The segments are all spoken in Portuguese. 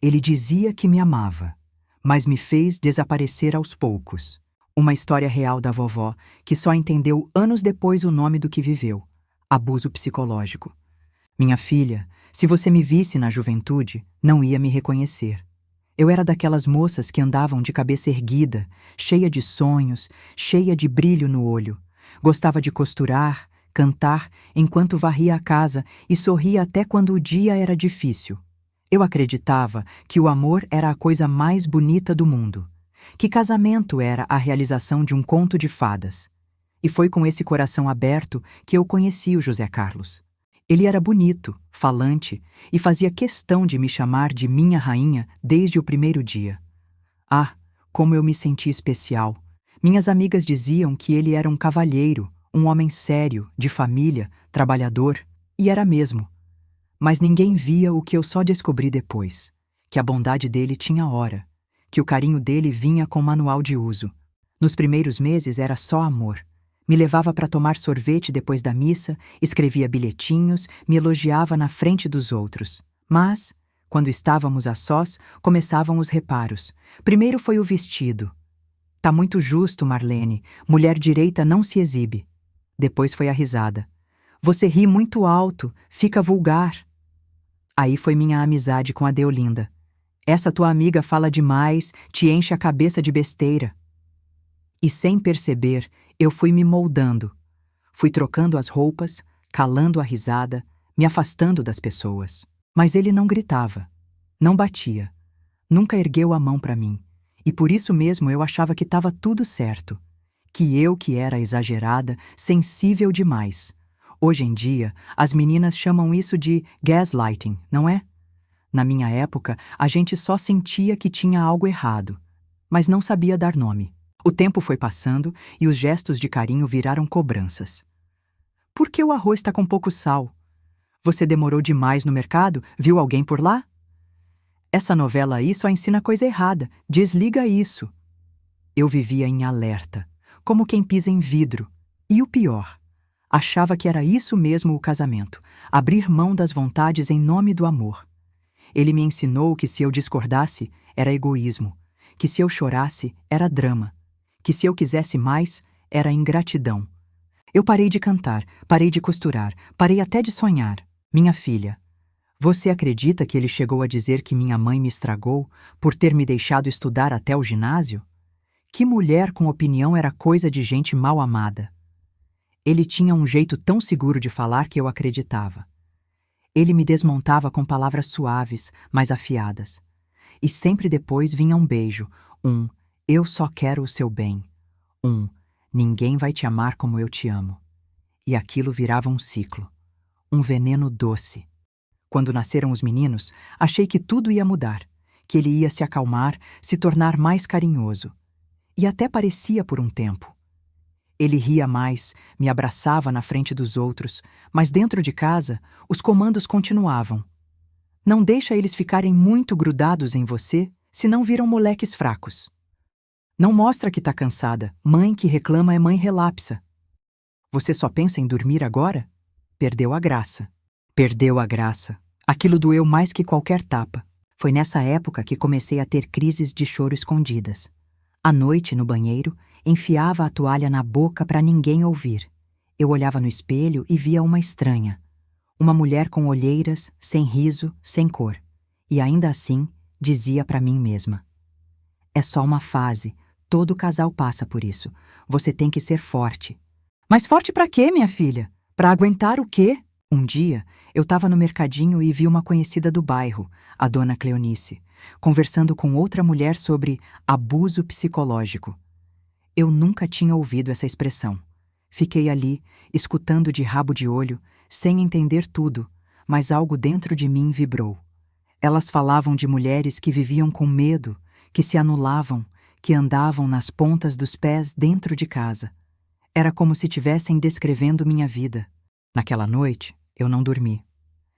Ele dizia que me amava, mas me fez desaparecer aos poucos. Uma história real da vovó que só entendeu anos depois o nome do que viveu: abuso psicológico. Minha filha, se você me visse na juventude, não ia me reconhecer. Eu era daquelas moças que andavam de cabeça erguida, cheia de sonhos, cheia de brilho no olho. Gostava de costurar, cantar enquanto varria a casa e sorria até quando o dia era difícil. Eu acreditava que o amor era a coisa mais bonita do mundo, que casamento era a realização de um conto de fadas. E foi com esse coração aberto que eu conheci o José Carlos. Ele era bonito, falante e fazia questão de me chamar de minha rainha desde o primeiro dia. Ah, como eu me senti especial! Minhas amigas diziam que ele era um cavalheiro, um homem sério, de família, trabalhador, e era mesmo. Mas ninguém via o que eu só descobri depois: que a bondade dele tinha hora, que o carinho dele vinha com manual de uso. Nos primeiros meses era só amor. Me levava para tomar sorvete depois da missa, escrevia bilhetinhos, me elogiava na frente dos outros. Mas, quando estávamos a sós, começavam os reparos. Primeiro foi o vestido. Tá muito justo, Marlene. Mulher direita não se exibe. Depois foi a risada. Você ri muito alto, fica vulgar. Aí foi minha amizade com a Deolinda. Essa tua amiga fala demais, te enche a cabeça de besteira. E sem perceber, eu fui me moldando. Fui trocando as roupas, calando a risada, me afastando das pessoas. Mas ele não gritava, não batia, nunca ergueu a mão para mim. E por isso mesmo eu achava que estava tudo certo. Que era exagerada, sensível demais. Hoje em dia, as meninas chamam isso de gaslighting, não é? Na minha época, a gente só sentia que tinha algo errado, mas não sabia dar nome. O tempo foi passando e os gestos de carinho viraram cobranças. Por que o arroz está com pouco sal? Você demorou demais no mercado? Viu alguém por lá? Essa novela aí só ensina coisa errada. Desliga isso. Eu vivia em alerta, como quem pisa em vidro. E o pior, achava que era isso mesmo o casamento, abrir mão das vontades em nome do amor. Ele me ensinou que se eu discordasse, era egoísmo, que se eu chorasse, era drama, que se eu quisesse mais, era ingratidão. Eu parei de cantar, parei de costurar, parei até de sonhar. Minha filha, você acredita que ele chegou a dizer que minha mãe me estragou por ter me deixado estudar até o ginásio? Que mulher com opinião era coisa de gente mal amada. Ele tinha um jeito tão seguro de falar que eu acreditava. Ele me desmontava com palavras suaves, mas afiadas. E sempre depois vinha um beijo, eu só quero o seu bem, ninguém vai te amar como eu te amo. E aquilo virava um ciclo, um veneno doce. Quando nasceram os meninos, achei que tudo ia mudar, que ele ia se acalmar, se tornar mais carinhoso. E até parecia por um tempo. Ele ria mais, me abraçava na frente dos outros, mas dentro de casa, os comandos continuavam. Não deixa eles ficarem muito grudados em você, senão viram moleques fracos. Não mostra que tá cansada, mãe que reclama é mãe relapsa. Você só pensa em dormir agora? Perdeu a graça. Perdeu a graça. Aquilo doeu mais que qualquer tapa. Foi nessa época que comecei a ter crises de choro escondidas. À noite, no banheiro, enfiava a toalha na boca para ninguém ouvir. Eu olhava no espelho e via uma estranha. Uma mulher com olheiras, sem riso, sem cor. E ainda assim, dizia para mim mesma: é só uma fase, todo casal passa por isso. Você tem que ser forte. Mas forte para quê, minha filha? Para aguentar o quê? Um dia, eu estava no mercadinho e vi uma conhecida do bairro, a dona Cleonice, conversando com outra mulher sobre abuso psicológico. Eu nunca tinha ouvido essa expressão. Fiquei ali, escutando de rabo de olho, sem entender tudo, mas algo dentro de mim vibrou. Elas falavam de mulheres que viviam com medo, que se anulavam, que andavam nas pontas dos pés dentro de casa. Era como se tivessem descrevendo minha vida. Naquela noite, eu não dormi.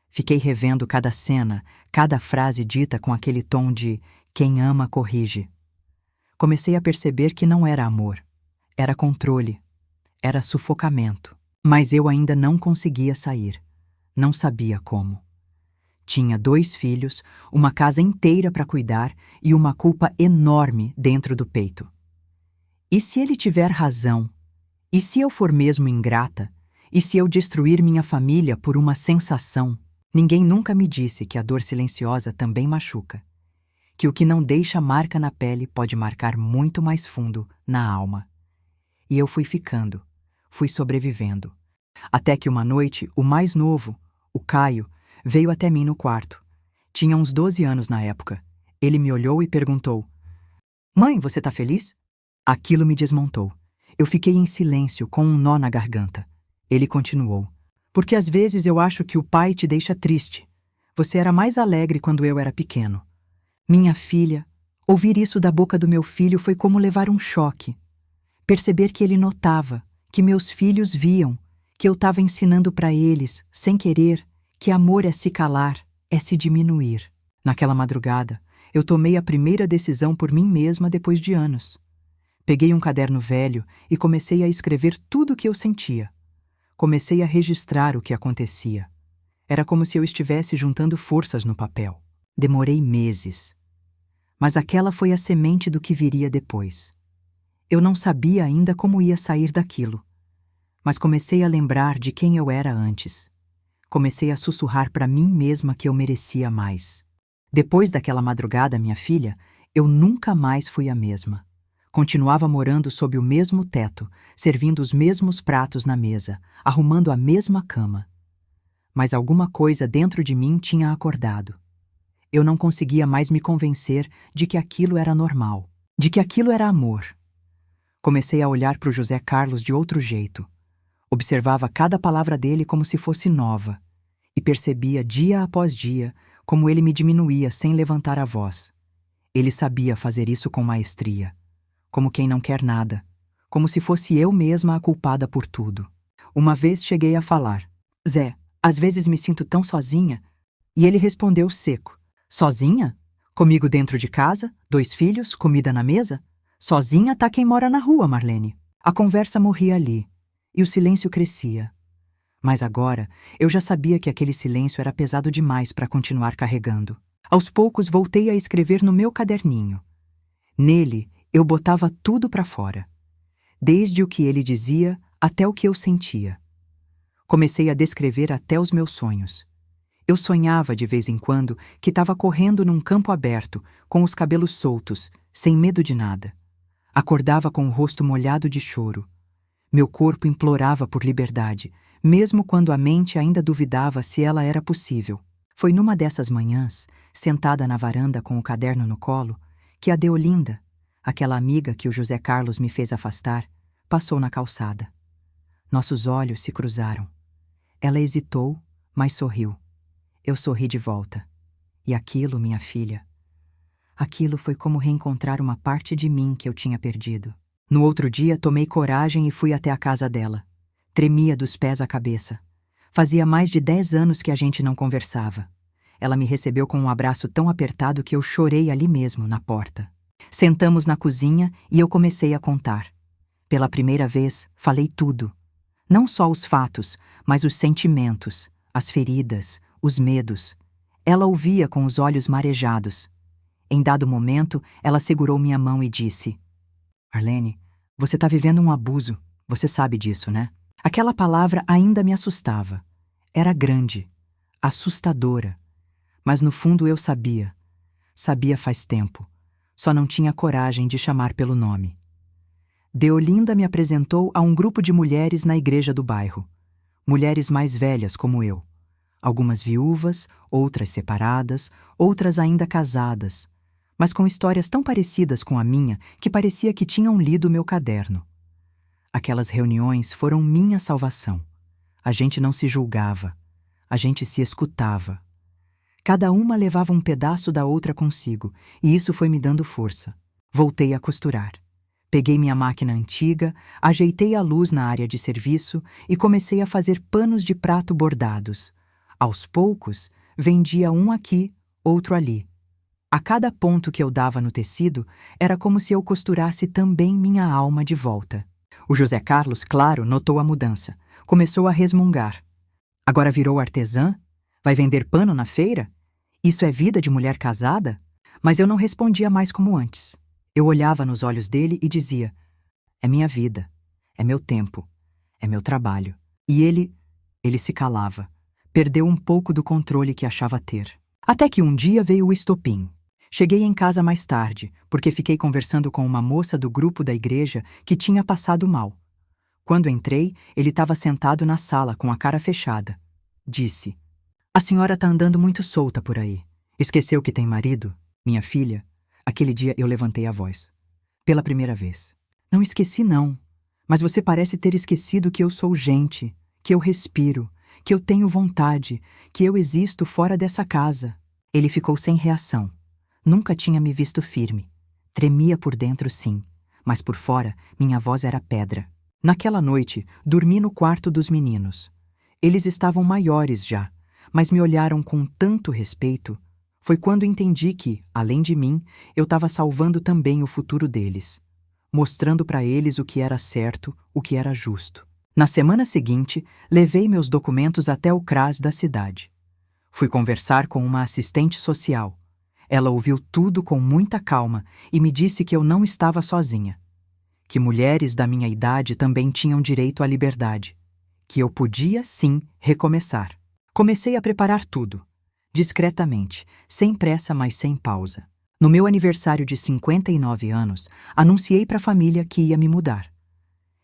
Fiquei revendo cada cena, cada frase dita com aquele tom de quem ama corrige. Comecei a perceber que não era amor, era controle, era sufocamento. Mas eu ainda não conseguia sair, não sabia como. Tinha 2 filhos, uma casa inteira para cuidar e uma culpa enorme dentro do peito. E se ele tiver razão? E se eu for mesmo ingrata? E se eu destruir minha família por uma sensação? Ninguém nunca me disse que a dor silenciosa também machuca. Que o que não deixa marca na pele pode marcar muito mais fundo na alma. E eu fui ficando, fui sobrevivendo. Até que uma noite, o mais novo, o Caio, veio até mim no quarto. Tinha uns 12 anos na época. Ele me olhou e perguntou: "Mãe, você tá feliz?" Aquilo me desmontou. Eu fiquei em silêncio, com um nó na garganta. Ele continuou: "Porque às vezes eu acho que o pai te deixa triste. Você era mais alegre quando eu era pequeno." Minha filha, ouvir isso da boca do meu filho foi como levar um choque. Perceber que ele notava, que meus filhos viam, que eu estava ensinando para eles, sem querer, que amor é se calar, é se diminuir. Naquela madrugada, eu tomei a primeira decisão por mim mesma depois de anos. Peguei um caderno velho e comecei a escrever tudo o que eu sentia. Comecei a registrar o que acontecia. Era como se eu estivesse juntando forças no papel. Demorei meses. Mas aquela foi a semente do que viria depois. Eu não sabia ainda como ia sair daquilo. Mas comecei a lembrar de quem eu era antes. Comecei a sussurrar para mim mesma que eu merecia mais. Depois daquela madrugada, minha filha, eu nunca mais fui a mesma. Continuava morando sob o mesmo teto, servindo os mesmos pratos na mesa, arrumando a mesma cama. Mas alguma coisa dentro de mim tinha acordado. Eu não conseguia mais me convencer de que aquilo era normal, de que aquilo era amor. Comecei a olhar para o José Carlos de outro jeito. Observava cada palavra dele como se fosse nova, e percebia dia após dia como ele me diminuía sem levantar a voz. Ele sabia fazer isso com maestria, como quem não quer nada, como se fosse eu mesma a culpada por tudo. Uma vez cheguei a falar: "Zé, às vezes me sinto tão sozinha." E ele respondeu seco: "Sozinha? Comigo dentro de casa, 2 filhos, comida na mesa? Sozinha tá quem mora na rua, Marlene." A conversa morria ali, e o silêncio crescia. Mas agora, eu já sabia que aquele silêncio era pesado demais para continuar carregando. Aos poucos voltei a escrever no meu caderninho. Nele, eu botava tudo para fora. Desde o que ele dizia até o que eu sentia. Comecei a descrever até os meus sonhos. Eu sonhava de vez em quando que estava correndo num campo aberto, com os cabelos soltos, sem medo de nada. Acordava com o rosto molhado de choro. Meu corpo implorava por liberdade, mesmo quando a mente ainda duvidava se ela era possível. Foi numa dessas manhãs, sentada na varanda com o caderno no colo, que a Deolinda, aquela amiga que o José Carlos me fez afastar, passou na calçada. Nossos olhos se cruzaram. Ela hesitou, mas sorriu. Eu sorri de volta. E aquilo, minha filha, aquilo foi como reencontrar uma parte de mim que eu tinha perdido. No outro dia, tomei coragem e fui até a casa dela. Tremia dos pés à cabeça. Fazia mais de 10 anos que a gente não conversava. Ela me recebeu com um abraço tão apertado que eu chorei ali mesmo, na porta. Sentamos na cozinha e eu comecei a contar. Pela primeira vez, falei tudo. Não só os fatos, mas os sentimentos, as feridas, os medos. Ela ouvia com os olhos marejados. Em dado momento, ela segurou minha mão e disse: "Marlene, você está vivendo um abuso. Você sabe disso, né?" Aquela palavra ainda me assustava. Era grande, assustadora. Mas no fundo eu sabia. Sabia faz tempo. Só não tinha coragem de chamar pelo nome. Deolinda me apresentou a um grupo de mulheres na igreja do bairro. Mulheres mais velhas como eu. Algumas viúvas, outras separadas, outras ainda casadas, mas com histórias tão parecidas com a minha que parecia que tinham lido meu caderno. Aquelas reuniões foram minha salvação. A gente não se julgava, a gente se escutava. Cada uma levava um pedaço da outra consigo, e isso foi me dando força. Voltei a costurar. Peguei minha máquina antiga, ajeitei a luz na área de serviço e comecei a fazer panos de prato bordados. Aos poucos, vendia um aqui, outro ali. A cada ponto que eu dava no tecido, era como se eu costurasse também minha alma de volta. O José Carlos, claro, notou a mudança. Começou a resmungar. "Agora virou artesã? Vai vender pano na feira? Isso é vida de mulher casada? Mas eu não respondia mais como antes. Eu olhava nos olhos dele e dizia: é minha vida, é meu tempo, é meu trabalho. E ele se calava. Perdeu um pouco do controle que achava ter. Até que um dia veio o estopim. Cheguei em casa mais tarde, porque fiquei conversando com uma moça do grupo da igreja que tinha passado mal. Quando entrei, ele estava sentado na sala com a cara fechada. Disse: a senhora está andando muito solta por aí. Esqueceu que tem marido? Minha filha? Aquele dia eu levantei a voz. Pela primeira vez. Não esqueci, não. Mas você parece ter esquecido que eu sou gente, que eu respiro, que eu tenho vontade, que eu existo fora dessa casa. Ele ficou sem reação. Nunca tinha me visto firme. Tremia por dentro, sim, mas por fora minha voz era pedra. Naquela noite, dormi no quarto dos meninos. Eles estavam maiores já, mas me olharam com tanto respeito. Foi quando entendi que, além de mim, eu estava salvando também o futuro deles, mostrando para eles o que era certo, o que era justo. Na semana seguinte, levei meus documentos até o CRAS da cidade. Fui conversar com uma assistente social. Ela ouviu tudo com muita calma e me disse que eu não estava sozinha, que mulheres da minha idade também tinham direito à liberdade, que eu podia, sim, recomeçar. Comecei a preparar tudo, discretamente, sem pressa, mas sem pausa. No meu aniversário de 59 anos, anunciei para a família que ia me mudar,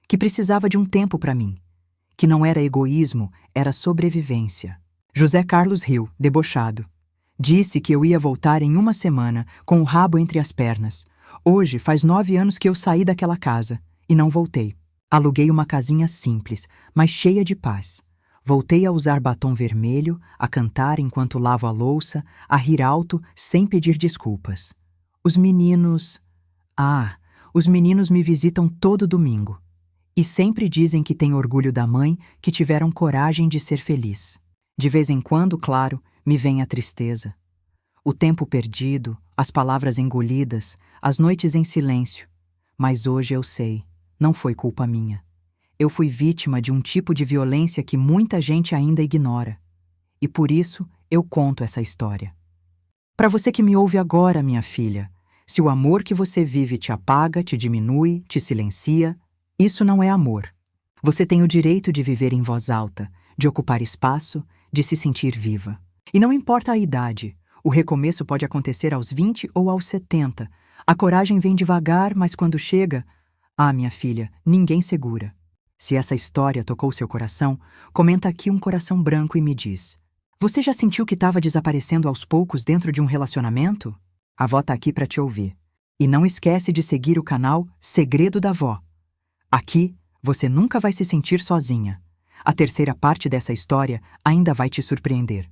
que precisava de um tempo para mim, que não era egoísmo, era sobrevivência. José Carlos riu, debochado. Disse que eu ia voltar em uma semana, com o rabo entre as pernas. Hoje faz 9 anos que eu saí daquela casa, e não voltei. Aluguei uma casinha simples, mas cheia de paz. Voltei a usar batom vermelho, a cantar enquanto lavo a louça, a rir alto, sem pedir desculpas. Os meninos me visitam todo domingo. E sempre dizem que têm orgulho da mãe, que tiveram coragem de ser feliz. De vez em quando, claro, me vem a tristeza. O tempo perdido, as palavras engolidas, as noites em silêncio. Mas hoje eu sei, não foi culpa minha. Eu fui vítima de um tipo de violência que muita gente ainda ignora. E por isso eu conto essa história. Para você que me ouve agora, minha filha, se o amor que você vive te apaga, te diminui, te silencia, isso não é amor. Você tem o direito de viver em voz alta, de ocupar espaço, de se sentir viva. E não importa a idade, o recomeço pode acontecer aos 20 ou aos 70. A coragem vem devagar, mas quando chega... minha filha, ninguém segura. Se essa história tocou seu coração, comenta aqui um coração branco e me diz: você já sentiu que estava desaparecendo aos poucos dentro de um relacionamento? A vó tá aqui para te ouvir. E não esquece de seguir o canal Segredo da Vó. Aqui, você nunca vai se sentir sozinha. A terceira parte dessa história ainda vai te surpreender.